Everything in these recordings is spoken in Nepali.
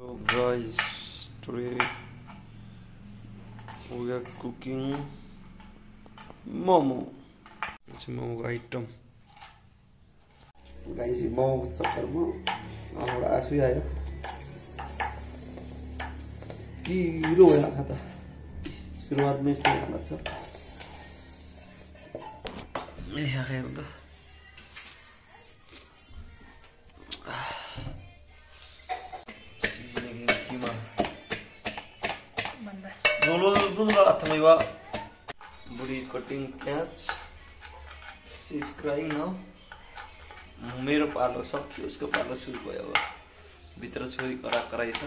So guys, today we are cooking momo. It's a momo item. Guys, momo chapter mo. Ahora asu ya. Hero ya खाता. शुरुआत में इसमें खाना अच्छा. यहाँ क्या होगा? Budi cutting catch. She's crying now. मेरो पालो सक्यो उसको पालो सुरु भयो अब भित्र छोरी कराई छ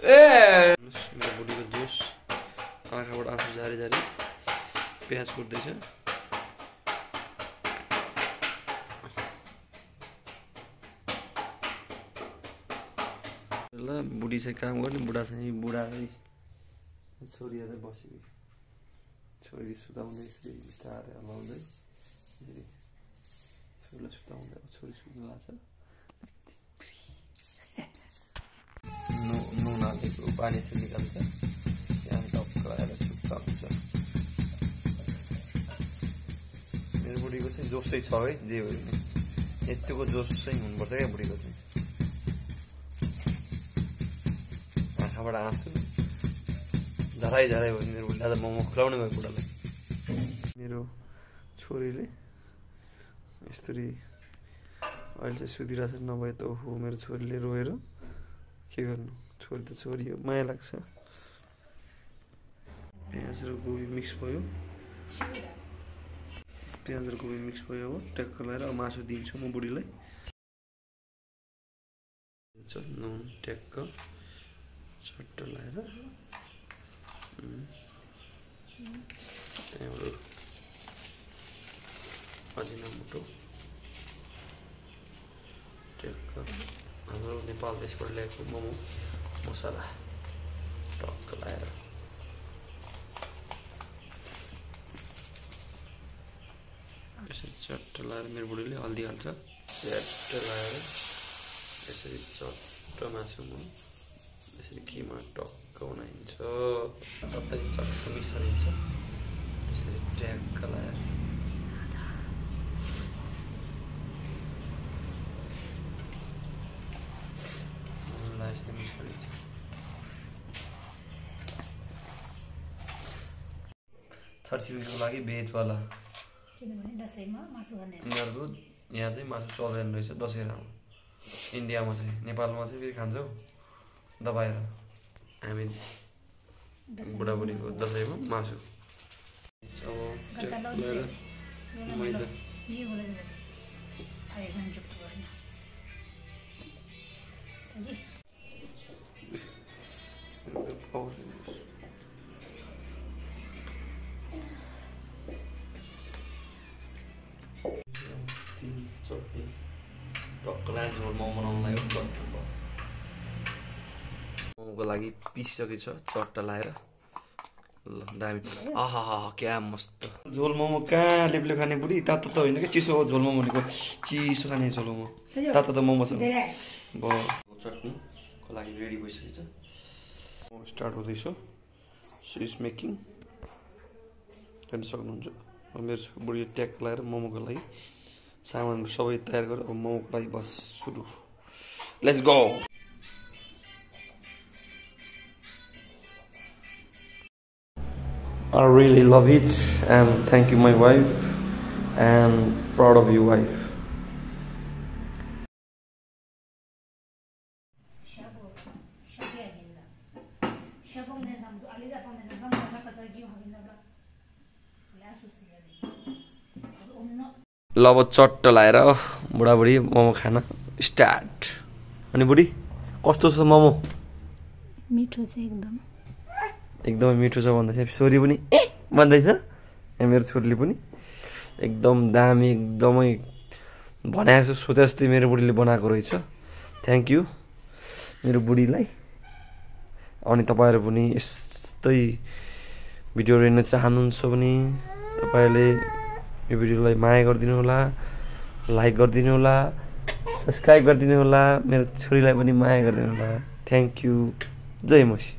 ए मेरो बुढीको जुस आँखाबाट आँसु जारी प्याज कुट्दैछ ल बुढी चाहिँ काम गर्ने बुढा चाहिँ छोरी आएर बस्यो छोरी सुताउँदै बिस्तारै हल्लाउँदै छोरीलाई सुताउँदै छोरी सुत्नु लाग्छ नुन हालेको पानी चाहिँ निकाल्छ त्यहाँ टक्क आएर सुताउँछ मेरो बुढीको चाहिँ जोसै छ है जे हो नि यतिको जोस चाहिँ हुनुपर्छ क्या बुढीको चाहिँ आँखाबाट आँसु झराइ भयो मेरो बुढीले आज मोमो खुवाउने भयो बुढालाई मेरो छोरीले यसरी अहिले चाहिँ सुतिरहेको छ नभए त हो मेरो छोरीले रोएर के गर्नु छोरी त छोरी हो माया लाग्छ प्याज र गोबी मिक्स भयो प्याज र गोबी मिक्स भयो अब ट्याक्क लगाएर अब मासु दिन्छु म बुढीलाई नुन ट्याक्क चट्ट लगाएर त्यहाँबाट अजिनामोटो ट्याक्क हाम्रो नेपाल देशबाट ल्याएको मोमो मसला टक्क लगाएर यसरी चट्ट लगाएर मेरो बुढीले हल्दी हाल्छ चट्ट लगाएर यसरी चट्ट मासु म यसरी घिमा टक्क बनाइन्छ तत्तै चट्ट मिसाइन्छ यसरी ट्याक्क लगाएर छरछिमेकीको लागि भेजवाला उनीहरूको यहाँ चाहिँ मासु चल्दैन रहेछ दशहरामा इन्डियामा चाहिँ नेपालमा चाहिँ फेरि खान्छौ दबाएर हामी बुढाबुढीको दसैँमा मासु मैदा चटनी टक्कलाई झोल मोमो बनाउनलाई मोमोको लागि पिसिसकेछ चट्ट लाएर ल दामी आहा क्या मस्त झोल मोमो कहाँ लेप्ले खाने बुढी तातो त होइन क्या चिसो झोल मोमो भनेको चिसो खाने झोल मोमो तातो त मोमो छ चटनीको लागि रेडी भइसकेछ स्टार्ट हुँदैछ इज मेकिङ हेर्न सक्नुहुन्छ मेरो बुढी ट्याक लगाएर मोमोको लागि सामान सबै तयार गरेर अब मोमोको लागि बस सुरु let's go I really love it and thank you my wife and proud of you wife ल अब चट्ट लाएर बुढाबुढी मोमो खान स्टार्ट अनि बुढी कस्तो छ मोमो मिठो छ एकदमै मिठो छ भन्दैछ छोरी पनि भन्दैछ मेरो छोरीले पनि एकदम दामी एकदमै बनाएको छु सोचे जस्तै मेरो बुढीले बनाएको रहेछ थ्याङ्क यू मेरो बुढीलाई अनि तपाईँहरू पनि यस्तै भिडियोहरू हेर्न चाहनुहुन्छ भने तपाईँहरूले यो भिडियोलाई माया गरिदिनु होला लाइक गरिदिनु होला सब्सक्राइब गरिदिनु होला मेरो छोरीलाई पनि माया गरिदिनु होला थ्याङ्क यू जय मसी